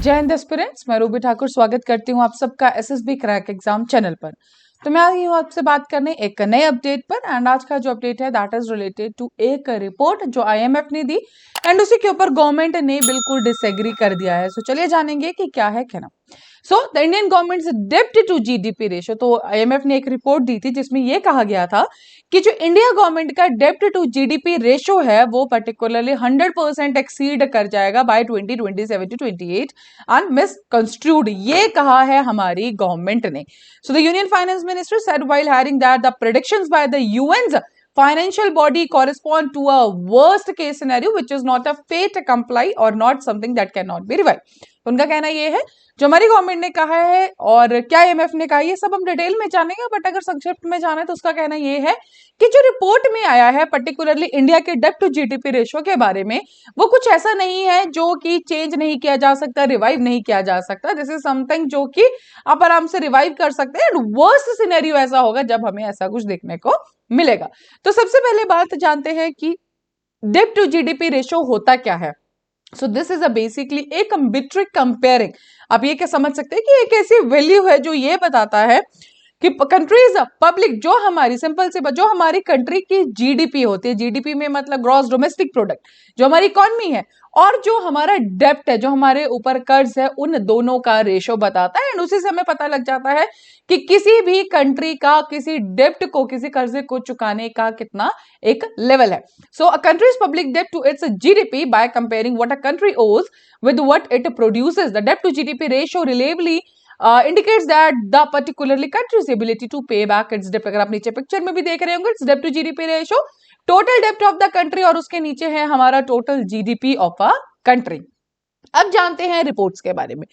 जय हिंद एस्पिरेंट्स, मैं रूबी ठाकुर स्वागत करती हूँ आप सबका एसएसबी क्रैक एग्जाम चैनल पर। तो मैं आई हूँ आपसे बात करने एक नए अपडेट पर। एंड आज का जो अपडेट है दैट इज रिलेटेड टू एक रिपोर्ट जो आईएमएफ ने दी एंड उसी के ऊपर गवर्नमेंट ने बिल्कुल डिसएग्री कर दिया है। सो चलिए जानेंगे कि क्या है कहना। सो द इंडियन गवर्नमेंट डेब्ट टू जीडीपी रेशियो, तो आईएमएफ ने एक रिपोर्ट दी थी जिसमें यह कहा गया था कि जो इंडिया गवर्नमेंट का डेब्ट टू जीडीपी रेशियो है वो पर्टिकुलरली 100% एक्सीड कर जाएगा बाय 2027 टू 28 एंड मिसकंस्ट्रूड, ये कहा है हमारी गवर्नमेंट ने। So the union finance minister said while hiring that the predictions by the UN's financial body correspond to a worst case scenario which is not a fait accompli or not something that cannot be revived। उनका कहना ये है जो हमारी government ने कहा है और क्या आईएमएफ ने कहा, ये सब हम डिटेल में जानेंगे, बट अगर संक्षिप्त में जाने तो उसका कहना ये है कि जो रिपोर्ट में आया है पर्टिकुलरली इंडिया के डेब्ट टू जीडीपी रेशियो के बारे में, वो कुछ ऐसा नहीं है जो कि चेंज नहीं किया जा सकता, रिवाइव नहीं किया जा सकता। दिस इज समथिंग जो कि आप आराम से रिवाइव कर सकते हैं। वर्स्ट सिनेरियो ऐसा होगा जब हमें ऐसा कुछ देखने को मिलेगा। तो सबसे पहले बात जानते हैं कि डेब्ट टू जीडीपी रेशियो होता क्या है। So this is a basically एक मीट्रिक कंपेयरिंग, आप ये क्या समझ सकते हैं कि एक ऐसी वैल्यू है जो ये बताता है कि कंट्रीज पब्लिक, जो हमारी सिंपल से जो हमारी कंट्री की जीडीपी होती है, जीडीपी में मतलब ग्रॉस डोमेस्टिक प्रोडक्ट, जो हमारी इकोनॉमी है और जो हमारा डेब्ट है, जो हमारे ऊपर कर्ज है, उन दोनों का रेशो बताता है। एंड उसी से हमें पता लग जाता है कि किसी भी कंट्री का किसी डेब्ट को, किसी कर्जे को चुकाने का कितना एक लेवल है। सो अ कंट्रीज पब्लिक डेब्ट to it's GDP by comparing what a country ओज with what it produces, the डेब्ट to GDP ratio relatively indicates that the particularly country's ability to pay back its debt। अगर आप नीचे picture में भी देख रहे होंगे, इट्स डेब्ट टू जीडीपी रेशियो, टोटल डेब्ट ऑफ द कंट्री, और उसके नीचे है हमारा total GDP of a country. अब जानते हैं रिपोर्ट्स के बारे में।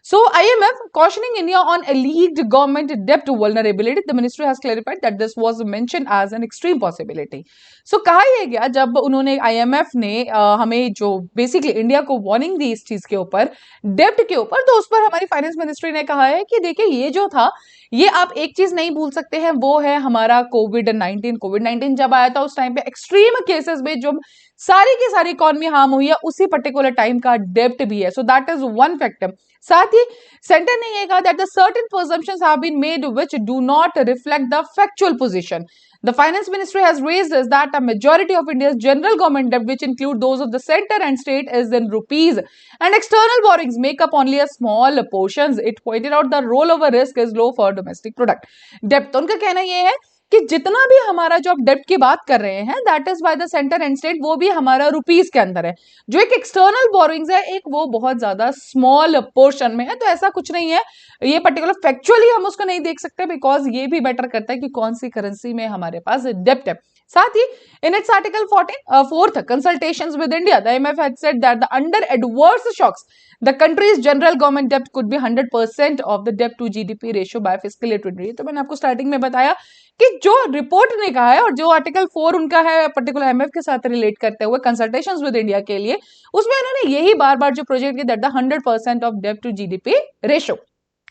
So IMF cautioning India on alleged government debt vulnerability, the ministry has clarified that this was mentioned as an extreme possibility। So कहा यह गया जब उन्होंने IMF ने हमें जो बेसिकली इंडिया को वार्निंग दी इस चीज के ऊपर, डेब्ट के ऊपर, तो उस पर हमारी फाइनेंस मिनिस्ट्री ने कहा है कि देखिए ये जो था, ये आप एक चीज नहीं भूल सकते हैं, वो है हमारा कोविड-19 जब आया था उस टाइम पे एक्सट्रीम केसेस में जो सारी की सारी इकोनॉमी हार्म हुई है, उसी पर्टिकुलर टाइम का डेब्ट भी है। So that is one factor. साथ ही सेंटर ने यह कहा that the certain presumptions have been made which do not reflect the factual position। The finance ministry has raised is that a majority of India's general government debt, which include those of the center and state, is in rupees and external borrowings make up only a small portions। It pointed out the rollover risk is low for domestic product debt। तो उनका कहना यह है कि जितना भी हमारा जो आप डेब्ट की बात कर रहे हैं that is by the centre and state, वो भी हमारा रुपीस के अंदर है। जो एक एक्सटर्नल बोरिंग्स है, एक वो बहुत ज्यादा स्मॉल पोर्शन में है। तो ऐसा कुछ नहीं है, ये पर्टिकुलर फैक्चुअली हम उसको नहीं देख सकते बिकॉज ये भी बेटर करता है कि कौन सी करेंसी में हमारे पास डेब्ट है। साथ ही in its article 14 fourth consultations with India, the IMF had said that the under adverse shocks the country's general government debt could be 100% of the debt to GDP ratio by fiscal year 20। तो मैंने आपको starting में बताया कि जो report ने कहा है और जो आर्टिकल 4 उनका है पर्टिकुलर आईएमएफ के साथ रिलेट करते हुए कंसल्टेशंस विद इंडिया के लिए, उसमें उन्होंने यही बार बार जो प्रोजेक्ट किया दैट द 100% ऑफ डेब्ट टू जीडीपी रेशियो।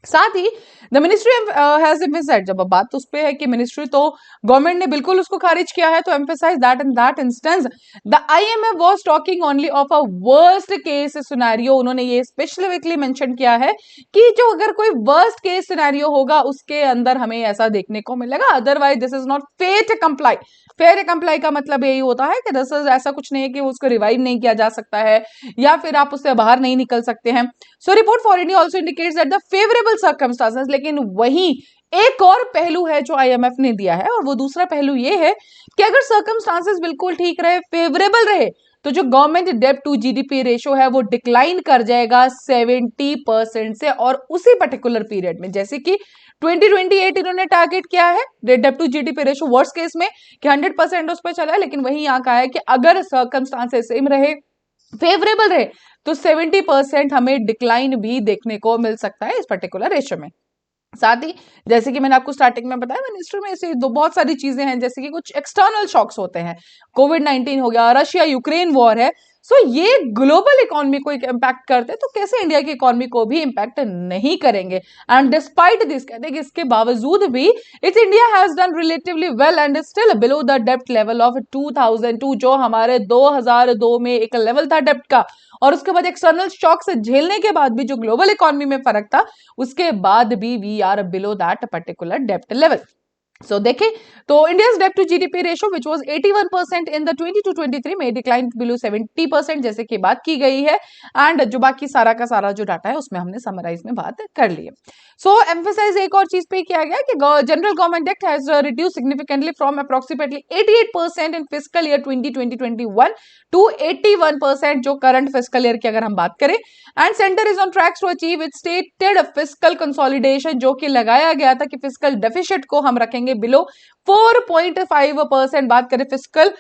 साथ ही द मिनिस्ट्री हैज एम्फसाइज्ड, जब बात तो उस पे है कि मिनिस्ट्री तो गवर्नमेंट ने बिल्कुल उसको खारिज किया है, तो emphasise that in that instance the IMF was talking only of a worst case scenario. उन्होंने ये स्पेसिफिकली मेंशन किया है कि जो अगर कोई वर्स्ट केस सिनेरियो होगा उसके अंदर हमें ऐसा देखने को मिलेगा, otherwise this is not fait accompli. Fait accompli का मतलब यही होता है कि दिस इज ऐसा कुछ नहीं है कि उसको रिवाइव नहीं किया जा सकता है या फिर आप उससे बाहर नहीं निकल सकते हैं। So report for India also indicates that the favourable circumstances, लेकिन वही एक और पहलू है जो आईएमएफ ने दिया है, और वो दूसरा पहलू ये है कि अगर सर्कमस्टांसेस बिल्कुल ठीक रहे, फेवरेबल रहे, तो जो गवर्नमेंट डेब्ट टू जीडीपी रेशियो है वो डिक्लाइन कर जाएगा 70% से, और उसी पर्टिकुलर पीरियड में, जैसे कि 2028 इन्होंने टारगेट किया है डेब्ट to GDP ratio worst case में कि 100% उस पर चला है, लेकिन वही यहाँ कहा है कि अगर सर्कमस्टांसेस सेम रहे, फेवरेबल रहे, तो 70% हमें डिक्लाइन भी देखने को मिल सकता है इस पर्टिकुलर रेशियो में। साथ ही जैसे कि मैंने आपको स्टार्टिंग में बताया, मिनिस्ट्री में ऐसे बहुत सारी चीजें हैं, जैसे कि कुछ एक्सटर्नल शॉक्स होते हैं, कोविड-19 हो गया, रशिया यूक्रेन वॉर है। सो ये ग्लोबल इकोनॉमी को इम्पैक्ट करते हैं, तो कैसे इंडिया की इकोनॉमी को भी इम्पैक्ट नहीं करेंगे। एंड डिस्पाइट दिस, कहते हैं कि इसके बावजूद भी it's India has done relatively well and still below the डेब्ट लेवल ऑफ 2002, जो हमारे 2002 में एक लेवल था डेब्ट का, और उसके बाद एक्सटर्नल शॉक से झेलने के बाद भी जो ग्लोबल इकोनॉमी में फर्क था, उसके बाद भी we are below that particular डेब्ट लेवल। सो देखें तो इंडियाज डेब्ट to GDP ratio which was 81% in the 22-23 में डिक्लाइन बिलो 70% जैसे कि बात की गई है। एंड जो बाकी सारा का सारा जो डाटा है उसमें हमने समराइज में बात कर ली है। सो एम्फेसाइज एक और चीज पे किया गया कि जनरल गवर्नमेंट डेब्ट has reduce significantly from approximately 88% in fiscal year 2020-21 to 81% जो करंट फिस्कल ईयर की अगर हम बात करें। And centre is on track to achieve its stated fiscal consolidation, जो कि लगाया गया था कि फिस्कल डेफिसिट को हम रखेंगे बिलो 4.5%। बात करें फिस्कल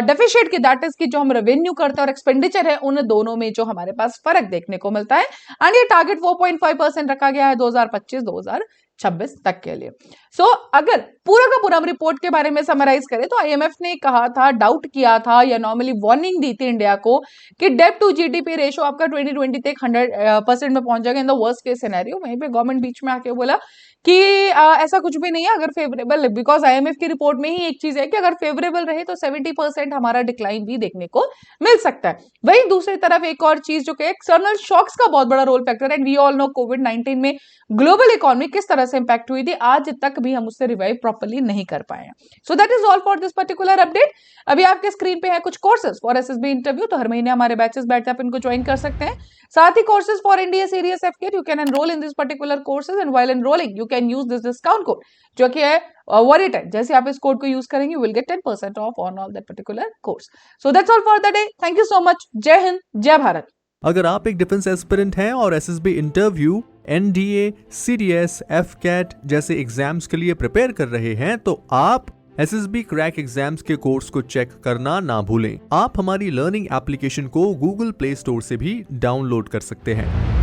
डेफिसिट की, दैट इज की जो हम रेवेन्यू करते हैं और एक्सपेंडिचर है, उन दोनों में जो हमारे पास फर्क देखने को मिलता है। एंड ये टारगेट 4.5% रखा गया है 2025-2026 तक के लिए। सो अगर पूरा का पूरा हम रिपोर्ट के बारे में समराइज करें तो आईएमएफ ने कहा था, डाउट किया था या नॉर्मली वार्निंग दी थी इंडिया को कि डेब्ट टू जीडीपी रेशियो आपका 2020 तक 100% में पहुंच जाएगा in the worst case scenario. वहीं पे गवर्नमेंट बीच में आके बोला कि ऐसा कुछ भी नहीं है, अगर फेवरेबल, बिकॉज आईएमएफ की रिपोर्ट में ही एक चीज है कि अगर फेवरेबल रहे तो 70% हमारा डिक्लाइन भी देखने को मिल सकता है। वहीं दूसरी तरफ एक और चीज जो कि एक्सटर्नल शॉक्स का बहुत बड़ा रोल फैक्टर है, एंड वी ऑल नो कोविड-19 में ग्लोबल इकोनॉमी किस तरह से इंपैक्ट हुई थी, आज तक भी हम उससे रिवाइव प्रॉपर्ली नहीं कर पाए हैं। So that is all for this particular update. अभी आपके स्क्रीन पे है कुछ कोर्सेज फॉर एसएसबी इंटरव्यू, तो हर महीने हमारे बैचेस बैठते हैं, आप इनको ज्वाइन कर सकते हैं। साथ ही courses for India serious effect, you can enrol in this particular courses and while enrolling you can use this discount code जो कि है WORRY10। जैसे आप इस कोड को यूज करेंगे will get 10% of on all that particular course. So that's all for the day. Thank you so much. जय हिंद, जय भारत। अगर आप एक डिफेंस एस्पिरेंट हैं और SSB interview, NDA, CDS, AFCAT जैसे एग्जाम्स के लिए प्रिपेयर कर रहे हैं तो आप एसएसबी क्रैक एग्जाम्स के कोर्स को चेक करना ना भूलें। आप हमारी लर्निंग एप्लीकेशन को गूगल प्ले स्टोर से भी डाउनलोड कर सकते हैं।